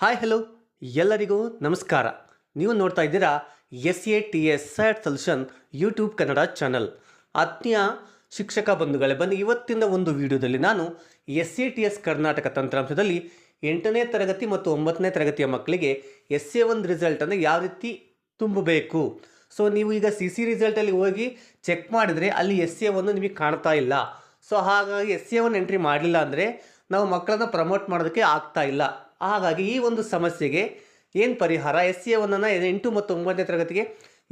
Hi hello ಎಲ್ಲರಿಗೂ ನಮಸ್ಕಾರ. ನೀವು ನೋಡ್ತಾ ಇದ್ದೀರಾ SATS sat solution YouTube Kannada channel. ಆತ್ಮೀಯ ಶಿಕ್ಷಕ ಬಂಧುಗಳೇ, ಬನ್ನಿ ಇವತ್ತಿನ ಒಂದು ವಿಡಿಯೋದಲ್ಲಿ ನಾನು SATS ಕರ್ನಾಟಕ ತಂತ್ರಾಂಶದಲ್ಲಿ 8ನೇ ತರಗತಿ ಮತ್ತು 9ನೇ ತರಗತಿಯ ಮಕ್ಕಳಿಗೆ SA1 ರಿಸಲ್ಟನ್ನು ಯಾವ ರೀತಿ ತುಂಬಬೇಕು. ಸೊ ನೀವು ಈಗ CC ರಿಸಲ್ಟಲ್ಲಿ ಹೋಗಿ ಚೆಕ್ ಮಾಡಿದರೆ ಅಲ್ಲಿ SA1 ನಿಮಗೆ ಕಾಣ್ತಾ ಇಲ್ಲ. ಸೊ ಹಾಗಾಗಿ SA1 ಎಂಟ್ರಿ ಮಾಡಲಿಲ್ಲ ಅಂದರೆ ನಾವು ಮಕ್ಕಳನ್ನು ಪ್ರಮೋಟ್ ಮಾಡೋದಕ್ಕೆ ಆಗ್ತಾ ಇಲ್ಲ. ಹಾಗಾಗಿ ಈ ಒಂದು ಸಮಸ್ಯೆಗೆ ಏನು ಪರಿಹಾರ, SA1 8 ಮತ್ತು 9ನೇ ತರಗತಿಗೆ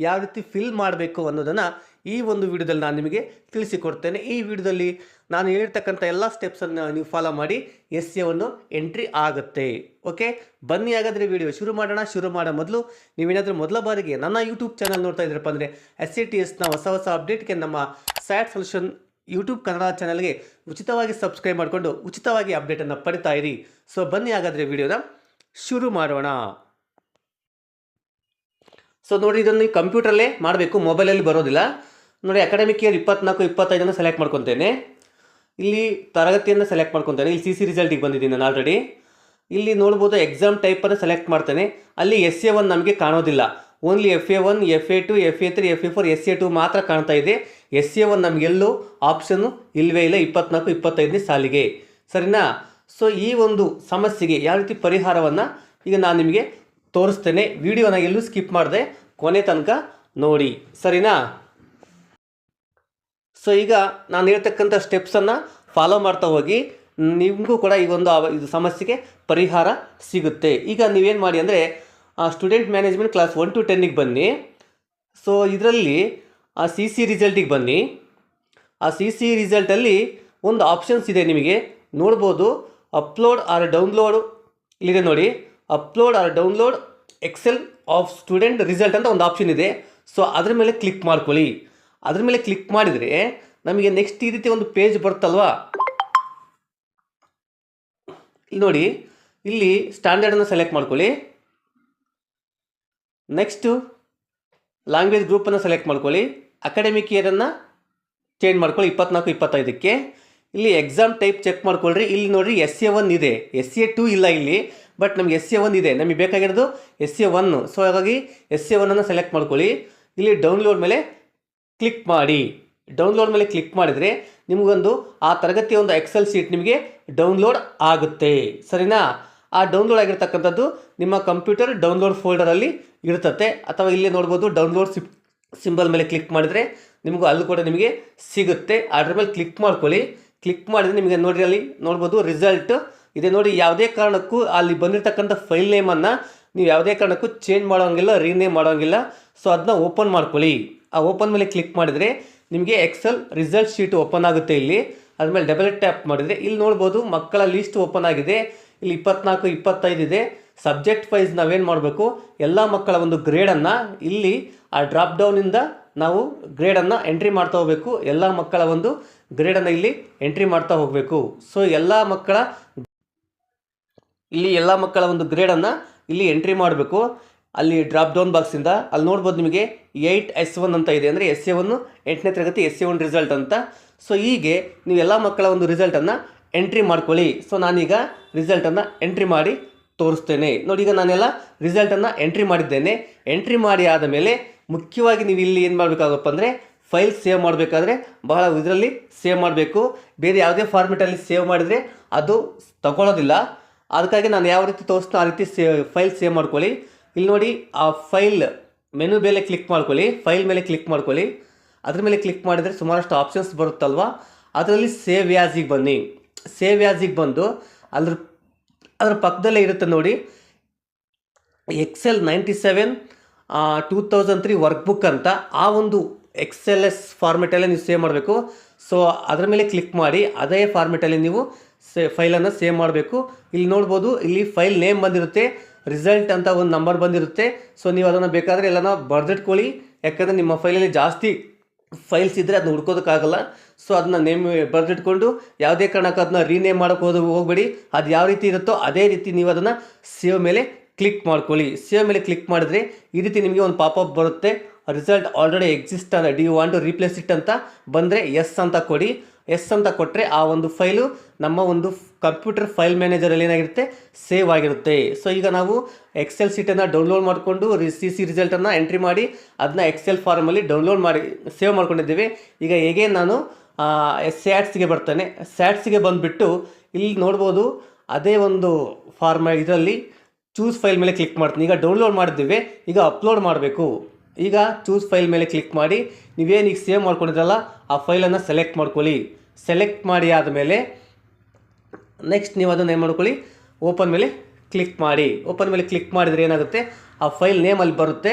ಯಾವ ರೀತಿ ಫಿಲ್ ಮಾಡಬೇಕು ಅನ್ನೋದನ್ನು ಈ ಒಂದು ವಿಡಿಯೋದಲ್ಲಿ ನಾನು ನಿಮಗೆ ತಿಳಿಸಿಕೊಡ್ತೇನೆ. ಈ ವಿಡಿಯೋದಲ್ಲಿ ನಾನು ಹೇಳಿರ್ತಕ್ಕಂಥ ಎಲ್ಲ ಸ್ಟೆಪ್ಸನ್ನು ನೀವು ಫಾಲೋ ಮಾಡಿ SA1 ಎಂಟ್ರಿ ಆಗುತ್ತೆ. ಓಕೆ, ಬನ್ನಿ ಹಾಗಾದರೆ ವಿಡಿಯೋ ಶುರು ಮಾಡೋಣ. ಶುರು ಮಾಡೋ ಮೊದಲು ನೀವೇನಾದರೂ ಮೊದಲ ಬಾರಿಗೆ ನನ್ನ ಯೂಟ್ಯೂಬ್ ಚಾನಲ್ ನೋಡ್ತಾ ಇದ್ರಪ್ಪ ಅಂದರೆ SATSನ ಹೊಸ ಅಪ್ಡೇಟ್ಗೆ ನಮ್ಮ ಸ್ಯಾಟ್ ಸೊಲ್ಯೂಷನ್ ಯೂಟ್ಯೂಬ್ ಕನ್ನಡ ಚಾನಲ್ಗೆ ಉಚಿತವಾಗಿ ಸಬ್ಸ್ಕ್ರೈಬ್ ಮಾಡಿಕೊಂಡು ಉಚಿತವಾಗಿ ಅಪ್ಡೇಟನ್ನು ಪಡಿತಾ ಇರಿ. ಸೊ ಬನ್ನಿ ಹಾಗಾದರೆ ವಿಡಿಯೋನ ಶುರು ಮಾಡೋಣ. ಸೊ ನೋಡಿ, ಇದನ್ನು ಕಂಪ್ಯೂಟರಲ್ಲೇ ಮಾಡಬೇಕು, ಮೊಬೈಲಲ್ಲಿ ಬರೋದಿಲ್ಲ. ನೋಡಿ, ಅಕಾಡೆಮಿಕ್ ಇಯರ್ 24-25 ಸೆಲೆಕ್ಟ್ ಮಾಡ್ಕೊತೇನೆ. ಇಲ್ಲಿ ತರಗತಿಯನ್ನು ಸೆಲೆಕ್ಟ್ ಮಾಡ್ಕೊತೇನೆ. ಇಲ್ಲಿ CC ರಿಸಲ್ಟಿಗೆ ಬಂದಿದ್ದೀನಿ ನಾನು ಆಲ್ರೆಡಿ. ಇಲ್ಲಿ ನೋಡ್ಬೋದು ಎಕ್ಸಾಮ್ ಟೈಪನ್ನು ಸೆಲೆಕ್ಟ್ ಮಾಡ್ತೇನೆ. ಅಲ್ಲಿ SA1 ನಮಗೆ ಕಾಣೋದಿಲ್ಲ. Only FA1, FA2, FA3, FA4, SA2 ಮಾತ್ರ ಕಾಣ್ತಾ ಇದೆ. SA1 ನಮಗೆಲ್ಲೂ ಆಪ್ಷನ್ನು ಇಲ್ಲವೇ ಇಲ್ಲ 24-25ನೇ ಸಾಲಿಗೆ. ಸರಿನಾ? ಸೊ ಈ ಒಂದು ಸಮಸ್ಯೆಗೆ ಯಾವ ರೀತಿ ಪರಿಹಾರವನ್ನು ಈಗ ನಾನು ನಿಮಗೆ ತೋರಿಸ್ತೇನೆ. ವಿಡಿಯೋನ ಎಲ್ಲೂ ಸ್ಕಿಪ್ ಮಾಡಿದೆ, ಕೊನೆ ತನಕ ನೋಡಿ. ಸರಿನಾ? ಸೊ ಈಗ ನಾನು ಹೇಳ್ತಕ್ಕಂಥ ಸ್ಟೆಪ್ಸನ್ನು ಫಾಲೋ ಮಾಡ್ತಾ ಹೋಗಿ ನಿಮಗೂ ಕೂಡ ಈ ಒಂದು ಇದು ಸಮಸ್ಯೆಗೆ ಪರಿಹಾರ ಸಿಗುತ್ತೆ. ಈಗ ನೀವೇನು ಮಾಡಿ ಅಂದರೆ ಸ್ಟೂಡೆಂಟ್ ಮ್ಯಾನೇಜ್ಮೆಂಟ್ ಕ್ಲಾಸ್ 1 to 10ಗೆ ಬನ್ನಿ. ಸೊ ಇದರಲ್ಲಿ ಆ CC ರಿಸಲ್ಟಿಗೆ ಬನ್ನಿ. ಆ CC ರಿಸಲ್ಟಲ್ಲಿ ಒಂದು ಆಪ್ಷನ್ಸ್ ಇದೆ, ನಿಮಗೆ ನೋಡ್ಬೋದು. ಅಪ್ಲೋಡ್ ಆರ್ ಡೌನ್ಲೋಡ್ ಇಲ್ಲಿದೆ ನೋಡಿ. Upload or download excel of student result ಅಂತ ಒಂದು ಆಪ್ಷನ್ ಇದೆ. ಸೊ ಅದ್ರ ಮೇಲೆ ಕ್ಲಿಕ್ ಮಾಡ್ಕೊಳ್ಳಿ. ಅದ್ರ ಮೇಲೆ ಕ್ಲಿಕ್ ಮಾಡಿದರೆ ನಮಗೆ ನೆಕ್ಸ್ಟ್ ಈ ರೀತಿ ಒಂದು ಪೇಜ್ ಬರುತ್ತಲ್ವಾ. ಇಲ್ಲಿ ನೋಡಿ, ಇಲ್ಲಿ ಸ್ಟ್ಯಾಂಡರ್ಡನ್ನು ಸೆಲೆಕ್ಟ್ ಮಾಡ್ಕೊಳ್ಳಿ. ನೆಕ್ಸ್ಟು ಲ್ಯಾಂಗ್ವೇಜ್ ಗ್ರೂಪನ್ನು ಸೆಲೆಕ್ಟ್ ಮಾಡ್ಕೊಳ್ಳಿ. ಅಕಾಡೆಮಿಕ್ ಇಯರನ್ನು ಚೇಂಜ್ ಮಾಡ್ಕೊಳ್ಳಿ 24-25ಕ್ಕೆ. ಇಲ್ಲಿ ಎಕ್ಸಾಮ್ ಟೈಪ್ ಚೆಕ್ ಮಾಡ್ಕೊಳ್ರಿ. ಇಲ್ಲಿ ನೋಡಿರಿ SA1 ಇದೆ, SA2 ಇಲ್ಲ ಇಲ್ಲಿ. ಬಟ್ ನಮಗೆ SA1 ಇದೆ, ನಮಗೆ ಬೇಕಾಗಿರೋದು SA1. ಸೊ ಹಾಗಾಗಿ SA1 ಸೆಲೆಕ್ಟ್ ಮಾಡ್ಕೊಳ್ಳಿ. ಇಲ್ಲಿ ಡೌನ್ಲೋಡ್ ಮೇಲೆ ಕ್ಲಿಕ್ ಮಾಡಿ. ಡೌನ್ಲೋಡ್ ಮೇಲೆ ಕ್ಲಿಕ್ ಮಾಡಿದರೆ ನಿಮಗೊಂದು ಆ ತರಗತಿಯ ಒಂದು ಎಕ್ಸೆಲ್ ಶೀಟ್ ನಿಮಗೆ ಡೌನ್ಲೋಡ್ ಆಗುತ್ತೆ. ಸರಿನಾ? ಆ ಡೌನ್ಲೋಡ್ ಆಗಿರ್ತಕ್ಕಂಥದ್ದು ನಿಮ್ಮ ಕಂಪ್ಯೂಟರ್ ಡೌನ್ಲೋಡ್ ಫೋಲ್ಡರಲ್ಲಿ ಇರ್ತತೆ. ಅಥವಾ ಇಲ್ಲಿ ನೋಡ್ಬೋದು ಡೌನ್ಲೋಡ್ ಸಿಂಬಲ್ ಮೇಲೆ ಕ್ಲಿಕ್ ಮಾಡಿದರೆ ನಿಮಗೂ ಅಲ್ಲೂ ಕೂಡ ನಿಮಗೆ ಸಿಗುತ್ತೆ. ಅದ್ರ ಮೇಲೆ ಕ್ಲಿಕ್ ಮಾಡ್ಕೊಳ್ಳಿ. ಕ್ಲಿಕ್ ಮಾಡಿದರೆ ನಿಮಗೆ ನೋಡಿರಿ, ಅಲ್ಲಿ ನೋಡ್ಬೋದು ರಿಸಲ್ಟ್ ಇದೆ ನೋಡಿ. ಯಾವುದೇ ಕಾರಣಕ್ಕೂ ಅಲ್ಲಿ ಬಂದಿರತಕ್ಕಂಥ ಫೈಲ್ ನೇಮನ್ನು ನೀವು ಯಾವುದೇ ಕಾರಣಕ್ಕೂ ಚೇಂಜ್ ಮಾಡೋಂಗಿಲ್ಲ, ರೀನೇಮ್ ಮಾಡೋಂಗಿಲ್ಲ. ಸೊ ಅದನ್ನ ಓಪನ್ ಮಾಡ್ಕೊಳ್ಳಿ. ಆ ಓಪನ್ ಮೇಲೆ ಕ್ಲಿಕ್ ಮಾಡಿದರೆ ನಿಮಗೆ ಎಕ್ಸೆಲ್ ರಿಸಲ್ಟ್ ಶೀಟ್ ಓಪನ್ ಆಗುತ್ತೆ. ಇಲ್ಲಿ ಅದ್ಮೇಲೆ ಡಬಲ್ ಟ್ಯಾಪ್ ಮಾಡಿದರೆ ಇಲ್ಲಿ ನೋಡ್ಬೋದು ಮಕ್ಕಳ ಲಿಸ್ಟ್ ಓಪನ್ ಆಗಿದೆ. ಇಲ್ಲಿ 24-25 ಇದೆ. ಸಬ್ಜೆಕ್ಟ್ ವೈಸ್ ನಾವೇನು ಮಾಡಬೇಕು, ಎಲ್ಲ ಮಕ್ಕಳ ಒಂದು ಗ್ರೇಡನ್ನು ಇಲ್ಲಿ ಆ ಡ್ರಾಪ್ ಡೌನಿಂದ ನಾವು ಗ್ರೇಡನ್ನು ಎಂಟ್ರಿ ಮಾಡ್ತಾ ಹೋಗಬೇಕು. ಎಲ್ಲ ಮಕ್ಕಳ ಒಂದು ಗ್ರೇಡನ್ನು ಇಲ್ಲಿ ಎಂಟ್ರಿ ಮಾಡ್ತಾ ಹೋಗಬೇಕು. ಸೊ ಎಲ್ಲ ಮಕ್ಕಳ ಒಂದು ಗ್ರೇಡನ್ನು ಇಲ್ಲಿ ಎಂಟ್ರಿ ಮಾಡಬೇಕು. ಅಲ್ಲಿ ಡ್ರಾಪ್ ಡೌನ್ ಬಾಕ್ಸಿಂದ ಅಲ್ಲಿ ನೋಡ್ಬೋದು ನಿಮಗೆ 8S1 ಅಂತ ಇದೆ, ಅಂದರೆ SA1 8ನೇ ತರಗತಿ SA1 ರಿಸಲ್ಟ್ ಅಂತ. ಸೊ ಹೀಗೆ ನೀವು ಎಲ್ಲ ಮಕ್ಕಳ ಒಂದು ರಿಸಲ್ಟನ್ನು ಎಂಟ್ರಿ ಮಾಡ್ಕೊಳ್ಳಿ. ಸೊ ನಾನೀಗ ರಿಸಲ್ಟನ್ನು ಎಂಟ್ರಿ ಮಾಡಿ ತೋರಿಸ್ತೇನೆ ನೋಡಿ. ಈಗ ನಾನೆಲ್ಲ ರಿಸಲ್ಟನ್ನು ಎಂಟ್ರಿ ಮಾಡಿದ್ದೇನೆ. ಎಂಟ್ರಿ ಮಾಡಿ ಆದ ಮೇಲೆ ಮುಖ್ಯವಾಗಿ ನೀವು ಇಲ್ಲಿ ಏನು ಮಾಡಬೇಕಾಗಪ್ಪ ಅಂದರೆ ಫೈಲ್ ಸೇವ್ ಮಾಡಬೇಕಾದ್ರೆ ಬಹಳ ಇದರಲ್ಲಿ ಸೇವ್ ಮಾಡಬೇಕು. ಬೇರೆ ಯಾವುದೇ ಫಾರ್ಮೆಟಲ್ಲಿ ಸೇವ್ ಮಾಡಿದರೆ ಅದು ತಗೊಳ್ಳೋದಿಲ್ಲ. ಅದಕ್ಕಾಗಿ ನಾನು ಯಾವ ರೀತಿ ತೋರಿಸ್ತಾ ಆ ರೀತಿ ಫೈಲ್ ಸೇವ್ ಮಾಡ್ಕೊಳ್ಳಿ. ಇಲ್ಲಿ ನೋಡಿ, ಆ ಫೈಲ್ ಮೆನು ಮೇಲೆ ಕ್ಲಿಕ್ ಮಾಡ್ಕೊಳ್ಳಿ. ಫೈಲ್ ಮೇಲೆ ಕ್ಲಿಕ್ ಮಾಡ್ಕೊಳ್ಳಿ. ಅದ್ರ ಮೇಲೆ ಕ್ಲಿಕ್ ಮಾಡಿದರೆ ಸುಮಾರಷ್ಟು ಆಪ್ಷನ್ಸ್ ಬರುತ್ತಲ್ವ, ಅದರಲ್ಲಿ ಸೇವ್ ಆ್ಯಸಿಗೆ ಬನ್ನಿ. ಸೇವ್ ಆ್ಯಸಿಗೆ ಬಂದು ಅದ್ರ ಪಕ್ಕದಲ್ಲೇ ಇರುತ್ತೆ ನೋಡಿ, ಎಕ್ಸೆಲ್ 97 2003 ವರ್ಕ್ ಬುಕ್ ಅಂತ. ಆ ಒಂದು XLS ಫಾರ್ಮೆಟಲ್ಲೇ ನೀವು ಸೇವ್ ಮಾಡಬೇಕು. ಸೊ ಅದರ ಮೇಲೆ ಕ್ಲಿಕ್ ಮಾಡಿ ಅದೇ ಫಾರ್ಮೆಟಲ್ಲಿ ನೀವು ಫೈಲನ್ನು ಸೇವ್ ಮಾಡಬೇಕು. ಇಲ್ಲಿ ನೋಡ್ಬೋದು, ಇಲ್ಲಿ ಫೈಲ್ ನೇಮ್ ಬಂದಿರುತ್ತೆ, ರಿಸಲ್ಟ್ ಅಂತ ಒಂದು ನಂಬರ್ ಬಂದಿರುತ್ತೆ. ಸೊ ನೀವು ಅದನ್ನು ಬೇಕಾದರೆ ಎಲ್ಲನ ಬರೆದಿಟ್ಕೊಳ್ಳಿ. ಯಾಕಂದರೆ ನಿಮ್ಮ ಫೈಲಲ್ಲಿ ಜಾಸ್ತಿ ಫೈಲ್ಸ್ ಇದ್ದರೆ ಅದನ್ನ ಹುಡ್ಕೋದಕ್ಕಾಗಲ್ಲ. ಸೊ ಅದನ್ನ ನೇಮ್ ಬರೆದಿಟ್ಕೊಂಡು ಯಾವುದೇ ಕಾರಣಕ್ಕೆ ಅದನ್ನ ರೀನೇಮ್ ಮಾಡೋಕ್ಕೆ ಹೋಗಬೇಡಿ. ಅದು ಯಾವ ರೀತಿ ಇರುತ್ತೋ ಅದೇ ರೀತಿ ನೀವು ಅದನ್ನು ಸೇವ್ ಮೇಲೆ ಕ್ಲಿಕ್ ಮಾಡ್ಕೊಳ್ಳಿ. ಸೇವ್ ಮೇಲೆ ಕ್ಲಿಕ್ ಮಾಡಿದ್ರೆ ಈ ರೀತಿ ನಿಮಗೆ ಒಂದು ಪಾಪಪ್ ಬರುತ್ತೆ, result already exist do you want to replace it ಅಂತ ಬಂದರೆ ಎಸ್ ಅಂತ ಕೊಡಿ. ಎಸ್ ಅಂತ ಕೊಟ್ಟರೆ ಆ ಒಂದು ಫೈಲು ನಮ್ಮ ಒಂದು ಕಂಪ್ಯೂಟರ್ ಫೈಲ್ ಮ್ಯಾನೇಜರಲ್ಲಿ ಏನಾಗಿರುತ್ತೆ, ಸೇವ್ ಆಗಿರುತ್ತೆ. ಸೊ ಈಗ ನಾವು ಎಕ್ಸೆಲ್ ಶೀಟನ್ನು ಡೌನ್ಲೋಡ್ ಮಾಡಿಕೊಂಡು CC ರಿಸಲ್ಟನ್ನು ಎಂಟ್ರಿ ಮಾಡಿ ಅದನ್ನ ಎಕ್ಸೆಲ್ ಫಾರ್ಮಲ್ಲಿ ಡೌನ್ಲೋಡ್ ಮಾಡಿ ಸೇವ್ ಮಾಡ್ಕೊಂಡಿದ್ದೀವಿ. ಈಗ ಹೇಗೆ ನಾನು ಸ್ಯಾಟ್ಸ್ಗೆ ಬರ್ತಾನೆ, ಸ್ಯಾಟ್ಸ್ಗೆ ಬಂದುಬಿಟ್ಟು ಇಲ್ಲಿ ನೋಡ್ಬೋದು ಅದೇ ಒಂದು ಇದರಲ್ಲಿ ಚೂಸ್ ಫೈಲ್ ಮೇಲೆ ಕ್ಲಿಕ್ ಮಾಡ್ತೀನಿ. ಈಗ ಡೌನ್ಲೋಡ್ ಮಾಡಿದ್ದೀವಿ, ಈಗ ಅಪ್ಲೋಡ್ ಮಾಡಬೇಕು. ಈಗ ಚೂಸ್ ಫೈಲ್ ಮೇಲೆ ಕ್ಲಿಕ್ ಮಾಡಿ ನೀವೇನು ಈಗ ಸೇವ್ ಮಾಡ್ಕೊಂಡಿದ್ರಲ್ಲ ಆ ಫೈಲನ್ನು ಸೆಲೆಕ್ಟ್ ಮಾಡ್ಕೊಳ್ಳಿ. ಸೆಲೆಕ್ಟ್ ಮಾಡಿ ಆದಮೇಲೆ ನೆಕ್ಸ್ಟ್ ನೀವು ಅದನ್ನು ಏನು ಮಾಡ್ಕೊಳ್ಳಿ, ಓಪನ್ ಮೇಲೆ ಕ್ಲಿಕ್ ಮಾಡಿ. ಓಪನ್ ಮೇಲೆ ಕ್ಲಿಕ್ ಮಾಡಿದರೆ ಏನಾಗುತ್ತೆ, ಆ ಫೈಲ್ ನೇಮಲ್ಲಿ ಬರುತ್ತೆ.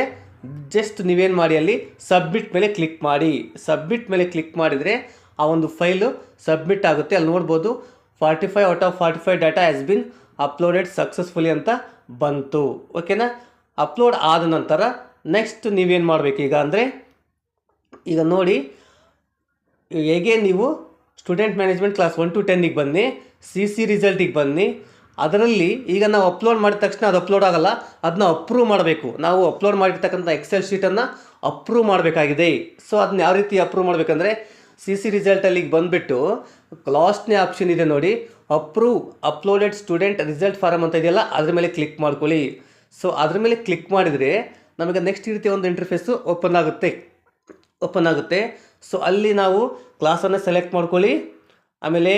ಜಸ್ಟ್ ನೀವೇನು ಮಾಡಿ ಅಲ್ಲಿ ಸಬ್ಮಿಟ್ ಮೇಲೆ ಕ್ಲಿಕ್ ಮಾಡಿ. ಸಬ್ಮಿಟ್ ಮೇಲೆ ಕ್ಲಿಕ್ ಮಾಡಿದರೆ ಆ ಒಂದು ಫೈಲು ಸಬ್ಮಿಟ್ ಆಗುತ್ತೆ. ಅಲ್ಲಿ ನೋಡ್ಬೋದು 45 out of 45 data has been uploaded successfully ಅಂತ ಬಂತು. ಓಕೆನಾ. ಅಪ್ಲೋಡ್ ಆದ ನಂತರ ನೆಕ್ಸ್ಟ್ ನೀವೇನು ಮಾಡಬೇಕು ಈಗ ಅಂದರೆ, ಈಗ ನೋಡಿ ಹೇಗೆ ನೀವು ಸ್ಟೂಡೆಂಟ್ ಮ್ಯಾನೇಜ್ಮೆಂಟ್ ಕ್ಲಾಸ್ 1 to 10ಗೆ ಬನ್ನಿ, CC ರಿಸಲ್ಟಿಗೆ ಬನ್ನಿ. ಅದರಲ್ಲಿ ಈಗ ನಾವು ಅಪ್ಲೋಡ್ ಮಾಡಿದ ತಕ್ಷಣ ಅದು ಅಪ್ಲೋಡ್ ಆಗಲ್ಲ, ಅದನ್ನ ಅಪ್ರೂವ್ ಮಾಡಬೇಕು. ನಾವು ಅಪ್ಲೋಡ್ ಮಾಡಿರ್ತಕ್ಕಂಥ ಎಕ್ಸೆಲ್ ಶೀಟನ್ನು ಅಪ್ರೂವ್ ಮಾಡಬೇಕಾಗಿದೆ. ಸೊ ಅದನ್ನ ಯಾವ ರೀತಿ ಅಪ್ರೂವ್ ಮಾಡಬೇಕಂದ್ರೆ, CC ರಿಸಲ್ಟಲ್ಲಿ ಬಂದುಬಿಟ್ಟು ಲಾಸ್ಟ್ನೇ ಆಪ್ಷನ್ ಇದೆ ನೋಡಿ, approve uploaded student result form ಅಂತ ಇದೆಯಲ್ಲ, ಅದ್ರ ಮೇಲೆ ಕ್ಲಿಕ್ ಮಾಡ್ಕೊಳ್ಳಿ. ಸೊ ಅದ್ರ ಮೇಲೆ ಕ್ಲಿಕ್ ಮಾಡಿದರೆ ನಮಗೆ ನೆಕ್ಸ್ಟ್ ಈ ರೀತಿ ಒಂದು ಇಂಟರ್ಫೇಸು ಓಪನ್ ಆಗುತ್ತೆ. ಸೊ ಅಲ್ಲಿ ನಾವು ಕ್ಲಾಸನ್ನು ಸೆಲೆಕ್ಟ್ ಮಾಡ್ಕೊಳ್ಳಿ. ಆಮೇಲೆ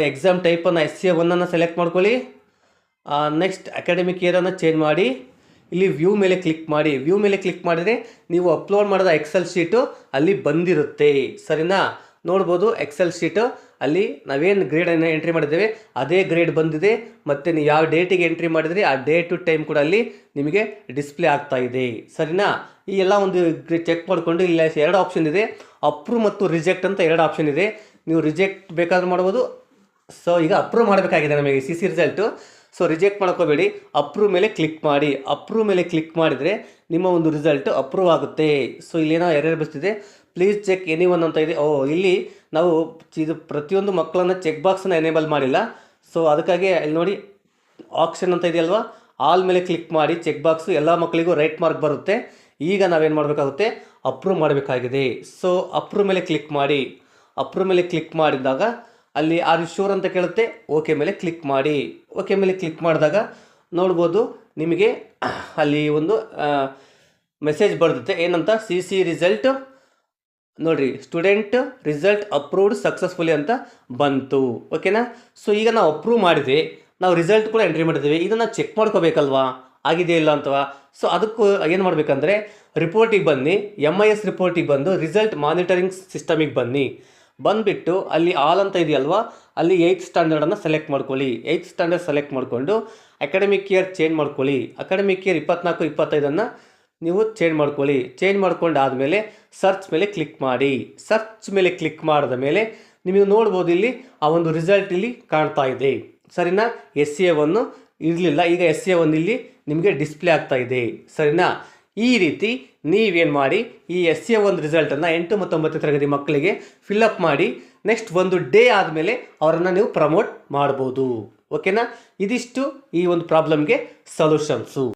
ಎಕ್ಸಾಮ್ ಟೈಪನ್ನು SCA1 ಸೆಲೆಕ್ಟ್ ಮಾಡ್ಕೊಳ್ಳಿ. ನೆಕ್ಸ್ಟ್ ಅಕಾಡೆಮಿಕ್ ಇಯರನ್ನು ಚೇಂಜ್ ಮಾಡಿ ಇಲ್ಲಿ ವ್ಯೂ ಮೇಲೆ ಕ್ಲಿಕ್ ಮಾಡಿ. ವ್ಯೂ ಮೇಲೆ ಕ್ಲಿಕ್ ಮಾಡಿದರೆ ನೀವು ಅಪ್ಲೋಡ್ ಮಾಡಿದ ಎಕ್ಸೆಲ್ ಶೀಟು ಅಲ್ಲಿ ಬಂದಿರುತ್ತೆ. ಸರಿನಾ. ನೋಡ್ಬೋದು ಎಕ್ಸೆಲ್ ಶೀಟು ಅಲ್ಲಿ ನಾವೇನು ಗ್ರೇಡನ್ನು ಎಂಟ್ರಿ ಮಾಡಿದ್ದೇವೆ ಅದೇ ಗ್ರೇಡ್ ಬಂದಿದೆ. ಮತ್ತು ನೀವು ಯಾವ ಡೇಟಿಗೆ ಎಂಟ್ರಿ ಮಾಡಿದ್ರಿ ಆ ಡೇಟು ಟೈಮ್ ಕೂಡ ಅಲ್ಲಿ ನಿಮಗೆ ಡಿಸ್ಪ್ಲೇ ಆಗ್ತಾ ಇದೆ. ಸರಿನಾ. ಈ ಎಲ್ಲ ಒಂದು ಚೆಕ್ ಮಾಡಿಕೊಂಡು ಇಲ್ಲಿ 2 ಆಪ್ಷನ್ ಇದೆ, ಅಪ್ರೂವ್ ಮತ್ತು ರಿಜೆಕ್ಟ್ ಅಂತ 2 ಆಪ್ಷನ್ ಇದೆ. ನೀವು ರಿಜೆಕ್ಟ್ ಬೇಕಾದ್ರೂ ಮಾಡ್ಬೋದು. ಸೊ ಈಗ ಅಪ್ರೂವ್ ಮಾಡಬೇಕಾಗಿದೆ ನಮಗೆ CC ರಿಸಲ್ಟು. ಸೊ ರಿಜೆಕ್ಟ್ ಮಾಡ್ಕೋಬೇಡಿ, ಅಪ್ರೂವ್ ಮೇಲೆ ಕ್ಲಿಕ್ ಮಾಡಿ. ಅಪ್ರೂವ್ ಮೇಲೆ ಕ್ಲಿಕ್ ಮಾಡಿದರೆ ನಿಮ್ಮ ಒಂದು ರಿಸಲ್ಟು ಅಪ್ರೂವ್ ಆಗುತ್ತೆ. ಸೊ ಇಲ್ಲೇನೋ ಎರರ್ ಬರ್ತಿದೆ, ಪ್ಲೀಸ್ ಚೆಕ್ ಎನಿವನ್ ಅಂತ ಇದೆ. ಇಲ್ಲಿ ನಾವು ಇದು ಪ್ರತಿಯೊಂದು ಮಕ್ಕಳನ್ನು ಚೆಕ್ ಬಾಕ್ಸನ್ನು ಎನೇಬಲ್ ಮಾಡಿಲ್ಲ. ಸೊ ಅದಕ್ಕಾಗಿ ಇಲ್ಲಿ ನೋಡಿ ಆಪ್ಷನ್ ಅಂತ ಇದೆಯಲ್ವಾ, ಆಲ್ ಮೇಲೆ ಕ್ಲಿಕ್ ಮಾಡಿ. ಚೆಕ್ ಬಾಕ್ಸು ಎಲ್ಲ ಮಕ್ಕಳಿಗೂ ರೈಟ್ ಮಾರ್ಕ್ ಬರುತ್ತೆ. ಈಗ ನಾವೇನು ಮಾಡಬೇಕಾಗುತ್ತೆ, ಅಪ್ರೂವ್ ಮಾಡಬೇಕಾಗಿದೆ. ಸೊ ಅಪ್ರೂವ್ ಮೇಲೆ ಕ್ಲಿಕ್ ಮಾಡಿ. ಅಪ್ರೂವ್ ಮೇಲೆ ಕ್ಲಿಕ್ ಮಾಡಿದಾಗ ಅಲ್ಲಿ ಆರ್ ಯು ಶೂರ್ ಅಂತ ಕೇಳುತ್ತೆ, ಓಕೆ ಮೇಲೆ ಕ್ಲಿಕ್ ಮಾಡಿ. ಓಕೆ ಮೇಲೆ ಕ್ಲಿಕ್ ಮಾಡಿದಾಗ ನೋಡ್ಬೋದು ನಿಮಗೆ ಅಲ್ಲಿ ಒಂದು ಮೆಸೇಜ್ ಬರ್ತದೆ ಏನಂತ, CC ರಿಸಲ್ಟ್ ನೋಡಿರಿ ಸ್ಟೂಡೆಂಟ್ ರಿಸಲ್ಟ್ ಅಪ್ರೂವ್ಡ್ ಸಕ್ಸಸ್ಫುಲಿ ಅಂತ ಬಂತು. ಓಕೆನಾ. ಸೊ ಈಗ ನಾವು ಅಪ್ರೂವ್ ಮಾಡಿದ್ವಿ, ನಾವು ರಿಸಲ್ಟ್ ಕೂಡ ಎಂಟ್ರಿ ಮಾಡಿದ್ದೀವಿ. ಇದನ್ನು ಚೆಕ್ ಮಾಡ್ಕೋಬೇಕಲ್ವಾ ಆಗಿದೆಯಾ ಇಲ್ಲ ಅಂತವಾ. ಸೊ ಅದಕ್ಕೂ ಏನು ಮಾಡಬೇಕಂದ್ರೆ ರಿಪೋರ್ಟಿಗೆ ಬನ್ನಿ, MIS ರಿಪೋರ್ಟಿಗೆ ಬಂದು ರಿಸಲ್ಟ್ ಮಾನಿಟರಿಂಗ್ ಸಿಸ್ಟಮಿಗೆ ಬನ್ನಿ. ಬಂದುಬಿಟ್ಟು ಅಲ್ಲಿ ಆಲ್ ಅಂತ ಇದೆಯಲ್ವಾ, ಅಲ್ಲಿ 8th ಸ್ಟ್ಯಾಂಡರ್ಡನ್ನು ಸೆಲೆಕ್ಟ್ ಮಾಡ್ಕೊಳ್ಳಿ. 8th ಸ್ಟ್ಯಾಂಡರ್ಡ್ ಸೆಲೆಕ್ಟ್ ಮಾಡಿಕೊಂಡು ಅಕಾಡೆಮಿಕ್ ಇಯರ್ ಚೇಂಜ್ ಮಾಡ್ಕೊಳ್ಳಿ. ಅಕಾಡೆಮಿಕ್ ಇಯರ್ 24-25 ನೀವು ಚೇಂಜ್ ಮಾಡ್ಕೊಳ್ಳಿ. ಚೇಂಜ್ ಮಾಡ್ಕೊಂಡಾದಮೇಲೆ ಸರ್ಚ್ ಮೇಲೆ ಕ್ಲಿಕ್ ಮಾಡಿ. ಸರ್ಚ್ ಮೇಲೆ ಕ್ಲಿಕ್ ಮಾಡಿದ ಮೇಲೆ ನಿಮಗೆ ನೋಡ್ಬೋದು ಇಲ್ಲಿ ಆ ಒಂದು ರಿಸಲ್ಟ್ ಇಲ್ಲಿ ಕಾಣ್ತಾ ಇದೆ. ಸರಿನಾ. SCA1 ಇರಲಿಲ್ಲ, ಈಗ SCA1 ಇಲ್ಲಿ ನಿಮಗೆ ಡಿಸ್ಪ್ಲೇ ಆಗ್ತಾ ಇದೆ. ಸರಿನಾ. ಈ ರೀತಿ ನೀವೇನು ಮಾಡಿ ಈ SCA1 ರಿಸಲ್ಟನ್ನು 8 ಮತ್ತು 9ನೇ ತರಗತಿ ಮಕ್ಕಳಿಗೆ ಫಿಲ್ಅಪ್ ಮಾಡಿ ನೆಕ್ಸ್ಟ್ ಒಂದು ಡೇ ಆದಮೇಲೆ ಅವರನ್ನು ನೀವು ಪ್ರಮೋಟ್ ಮಾಡ್ಬೋದು. ಓಕೆನಾ. ಇದಿಷ್ಟು ಈ ಒಂದು ಪ್ರಾಬ್ಲಮ್ಗೆ ಸೊಲ್ಯೂಷನ್ಸು.